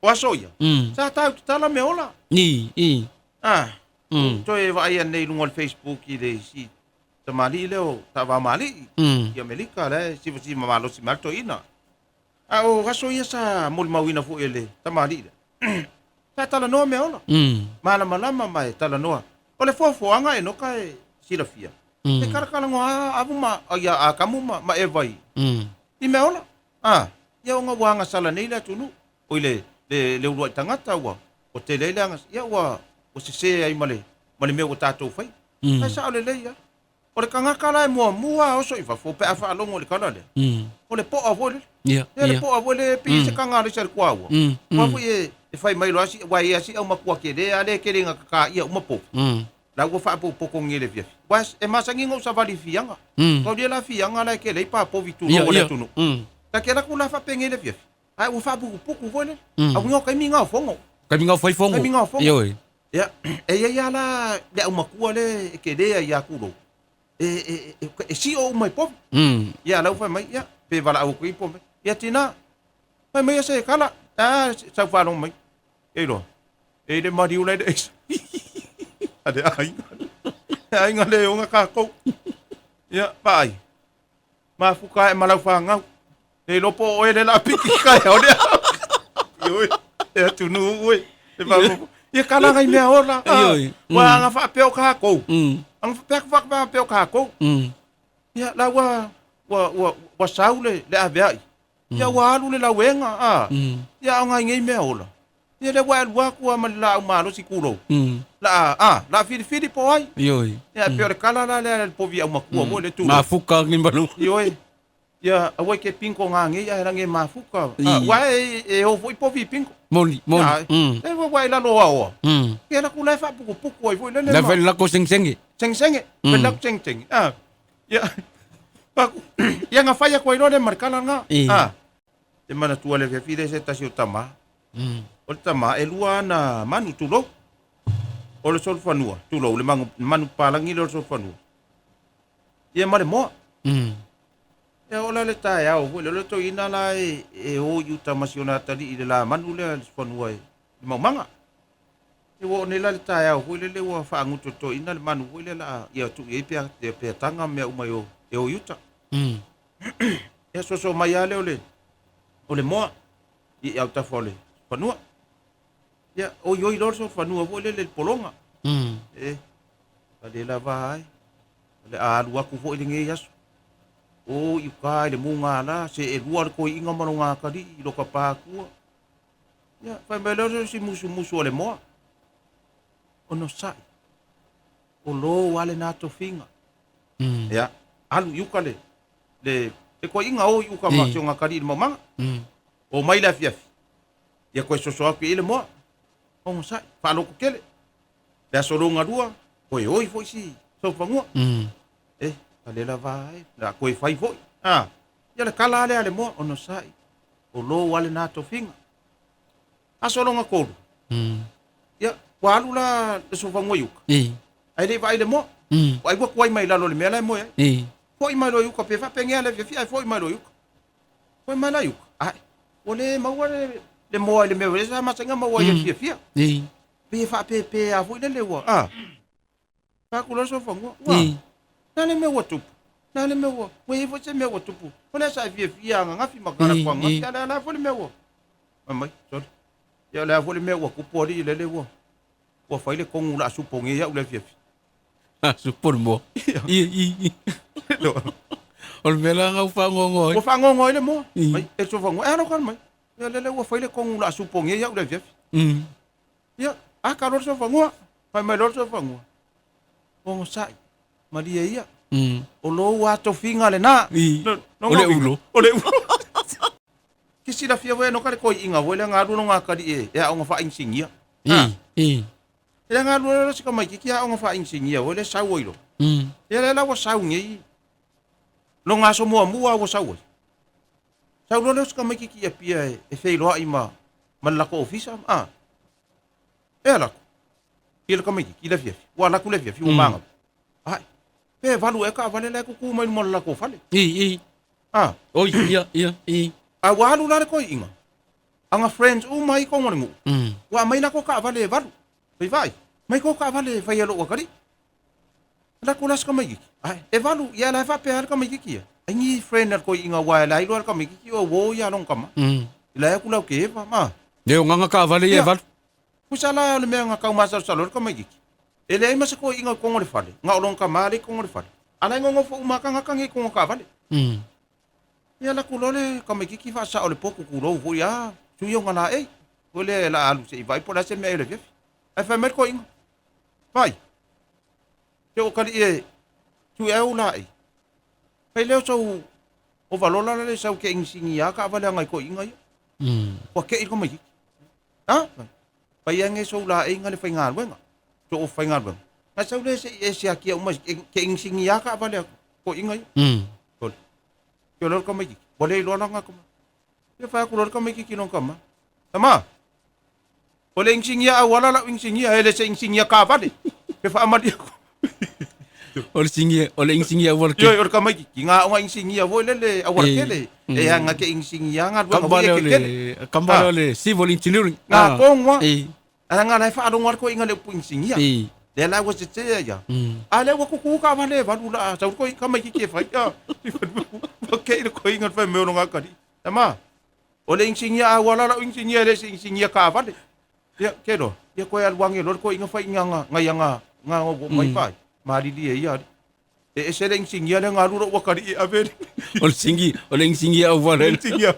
O aso ia. Sa tau tala me ola. I. Toe vai nei lungo al Facebook i le si tamali leo tava mali. Ia melika le si mamalo si malto ina. O aso ia sa mol mawina fu ele tamali le. Sa tala no me ola. Malama mai tala no. O le fofoanga e no kai silafia. Te karakala ngoa avu ma ia a kamu ma e vai. I me ola. Ia o nga wanga sala nei le tunu. O le urua tangata wa. O te leile anga ia wa o se ai male me o tatou fai. Ai sa o le leia. O le kangaka la e mua o so i fa fo pe afa longo le kana le. O le po a vole. Ia. Le po a vole pi se kanga le ser kwa wa. Wa fu e fai mai lo asi wa ia si au makua ke le ale ke ringa ka ia uma po. La go fa po ko ngile via. Was e masangi ngo sa vali fianga. Ko dia la fianga la ke le pa po vitu o le tunu. Ta ke la ku la fa pengele via. Ai u fa bu puku vole. Au ngo kai minga fongo. Kai minga foi fongo. Yo. Ya, ia la le uma kua le ke le ia kulo. Si o mai pop. Ya la fa mai ya pe vala au kui pop. Ya tina. Mai se kala. Sa fa long mai. Lo. Le mariu le des. Ade ai. Ai ngale o nga ka ko. Ya, pai. Ma fuka e malau fa ngau. E lopo o ele la piki kai o le. Yo, tunu oi. E va ia kala ngai mea ora. Wa nga fa peo ka ko. Ang fa peo ka ko. Ia la wa saule le avai. Ia wa alu le la wenga. Ia nga ngai mea ora. Ia le wa ku ma la malo si kulo. La fili po ai. Ia peo le kala la le po via uma ku mo le tu. Ma fuka ngin balu. Ia awai ke pinko nga ngai ia range ma fuka. Wa e o foi po vi pinko. Moni. E wa la lo ao. Ke la kula fa puku ai foi le. La vel la ko sing. Seng. Pelak seng. Ya. Pak. Ya nga faya ko ino le markala nga. Te mana tua le fide se tasi utama. O tama e lua na manu tulo. O le sol fanua. Tulo le manu palangi le sol fanua. Ia mare mo. E ola le tae au, le to ina la e o yuta masiona tali i la manu le fanua e maumanga. E o ne la le tae au, le o whaanguto to ina le manu, le la ia tu e pia tanga mea umai e o yuta. E so mai ale o le moa, i au ta fole fanua. Ia o yoi lorso fanua le polonga. Le la vai, le alua ku fo i nge yasu. O i kai le munga la se e lua le koi inga maronga kari i loka pākua. Ia, whai mai leo si musu o le moa. O no sai. O lo wale nā tofinga. Ia, alu iuka le koi inga o iuka ma se o ngā kari i le mamanga. O mai la fiafi. Ia koe soso aku i le moa. O no sai, whaloko kele. Lea soronga rua, koe oi foi si, so whangua. Ale la vai, la koe fai foi. Ia le kala ale moa, ono sai. O lo wale nā tofinga. Asolonga kolu. Ia, walu la le sofangua yuka. Ai le vai le moa. Ai wa kuai mai lalo le mea lai moa. Foi mai lo yuka, pe fa pengea le fia, foi mai lo yuka. Foi mai la yuka. Ai, o le maua le moa le mea, le sa masenga maua ia fia. Pe fa pe a foi le wa. Fa kula sofangua. Nale me watupu. Nale me wa. We fo se me watupu. Ona sa fia nga ngafi makara kwa ngafi. Ala la fo le me wa. Mamai, sorry. Ya la fo le me wa ku pori le wa. Wa fa ile kongu la suponge ya ule fia. Supon mo. Lo. Ol mela nga fa ngongo. Wa fa ngongo le mo. Mai, e so fa ngo. Ano kan mai. Ya le wa fa ile kongu la suponge ya ule fia. Ya, ka ro so fa ngo. Fa mai ro so fa ngo. Ngo sai. Maria ia. O lo wa tofinga le na. Ole ulo. Kisi la fia we no kare koi inga we le ngaru no ngakari e a nga fa insingia. Le ngaru lo sika mai ki a nga fa insingia we le sawo ilo. Le la wa sawo ngi. Lo nga so mo wa sawo. Sawo lo sika mai ki e pia e fei lo ima man la ko ofisa. E la. Ile ka mai ki la fia. Wa la ku le fia fi manga. Ai. Pe valu e ka vale le ku mai mo la ko fale. Oi, ia. A walu la ko inga. Anga friends mai ko ngongu. Wa mai na ko ka vale valu. Vai. Mai ko ka vale vai alo wakari. La kulas ka mai. Ai, e valu ya la fa pe ka mai ki. Ai friend ko inga wa la ilo ka mai ki o wo ya long kama. La ya kula ke pa ma. Deo nga ka vale ye val. Kusala le me nga ka masa salor ka mai ki. Ele ai masa ko inga ko ngore fale. Nga long ka mari ko ngore fale. Ana ngongo fo umaka nga kangi ko ka vale. Ya la kulole ka mai ki fa sa ole poku kulo vo ya. Tuyo nga na Ole la alu se vai por se me ele vef. Ai fa mer ko inga. Vai. Ke o kali tu la Pai leo sau o valola le sau ke insingia ka vale ngai ko inga yo. Ko ke ko mai. Ha? Pai ange sau la ngai le fai ngal wenga. So o fai ngal wenga. Nga sau le se aki o mas ke insingia ka vale ko inga yo. Ko. Ke lo ko mai. Bole lo nga ko. Ke fa ko lo ko mai ki no kama. Tama. Ole insingia wala la insingia ele se insingia ka vale. Ke fa amadi ko. Ole insingia wal ke. Yo ka mai ki nga o insingia vo le awar kele. E nga ke insingia nga kambale ole civil engineering. Nga ko ngwa. Ana nga na fa adong war ko inga le pu insingia. De la wo se ya. Ale wo ku ka vale valula sa ko ka mai ki fa ya. Okay ko inga fa me no nga ka di. Tama. Ole insingia wala la insingia le insingia ka vale. Ya kedo. Ya ko ya wangi lor ko inga fa inga nga mai fa. Mari dia ya. Seleng singia le ngaru ro wakari averi. Ole insingia wal. Singia.